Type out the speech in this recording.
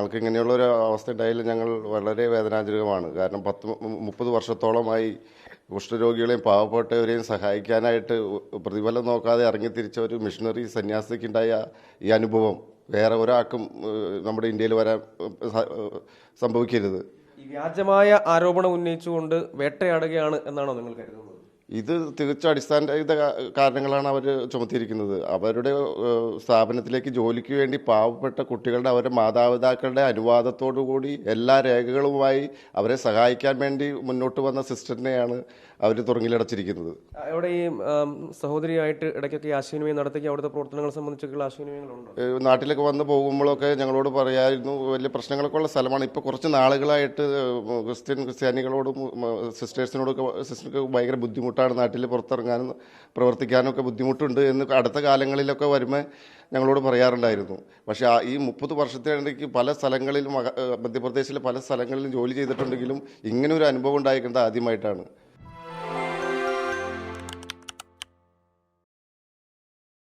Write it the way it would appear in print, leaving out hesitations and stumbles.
ഞങ്ങൾക്ക് ഇങ്ങനെയുള്ള ഒരു അവസ്ഥ ഉണ്ടായാലും ഞങ്ങൾ വളരെ വേദനാജനകമാണ്. കാരണം 30 വർഷത്തോളമായി കുഷ്ഠരോഗികളെയും പാവപ്പെട്ടവരെയും സഹായിക്കാനായിട്ട് പ്രതിഫലം നോക്കാതെ ഇറങ്ങിത്തിരിച്ച ഒരു മിഷണറി സന്യാസിക്കുണ്ടായ ഈ അനുഭവം വേറെ ഒരാൾക്കും നമ്മുടെ ഇന്ത്യയിൽ വരാൻ സംഭവിക്കരുത്. ഈ വ്യാജമായ ആരോപണം ഉന്നയിച്ചുകൊണ്ട് വേട്ടയാടുകയാണ് എന്നാണോ നിങ്ങൾ കരുതുന്നത്? ഇത് തികച്ചും അടിസ്ഥാനരഹിത കാരണങ്ങളാണ് അവർ ചുമത്തിയിരിക്കുന്നത്. അവരുടെ സ്ഥാപനത്തിലേക്ക് ജോലിക്ക് വേണ്ടി പാവപ്പെട്ട കുട്ടികളുടെ അവരുടെ മാതാപിതാക്കളുടെ അനുവാദത്തോടു കൂടി എല്ലാ രേഖകളുമായി അവരെ സഹായിക്കാൻ വേണ്ടി മുന്നോട്ട് വന്ന സിസ്റ്ററിനെയാണ് അവർ തുറങ്ങിലടച്ചിരിക്കുന്നത്. അവിടെ ഈ സഹോദരിയായിട്ട് ഇടയ്ക്കൊക്കെ ആശയവിനിമയം നടത്തിയ അവിടുത്തെ പ്രവർത്തനങ്ങൾ സംബന്ധിച്ചൊക്കെയുള്ള ആശയവിനിമയങ്ങളുണ്ട്. നാട്ടിലൊക്കെ വന്ന് പോകുമ്പോഴൊക്കെ ഞങ്ങളോട് പറയായിരുന്നു വലിയ പ്രശ്നങ്ങളൊക്കെ ഉള്ള സ്ഥലമാണ്. ഇപ്പോൾ കുറച്ച് നാളുകളായിട്ട് ക്രിസ്ത്യാനികളോടും സിസ്റ്റേഴ്സിനോടൊക്കെ ഭയങ്കര ബുദ്ധിമുട്ടാണ്. നാട്ടിൽ പുറത്തിറങ്ങാനും പ്രവർത്തിക്കാനും ഒക്കെ ബുദ്ധിമുട്ടുണ്ട് എന്ന് അടുത്ത കാലങ്ങളിലൊക്കെ വരുമ്പോൾ ഞങ്ങളോട് പറയാറുണ്ടായിരുന്നു. പക്ഷേ ഈ 30 വർഷത്തിനിടയ്ക്ക് പല സ്ഥലങ്ങളിലും മധ്യപ്രദേശിലെ പല സ്ഥലങ്ങളിലും ജോലി ചെയ്തിട്ടുണ്ടെങ്കിലും ഇങ്ങനെ ഒരു അനുഭവം ഉണ്ടായിരിക്കുന്നത് ആദ്യമായിട്ടാണ്.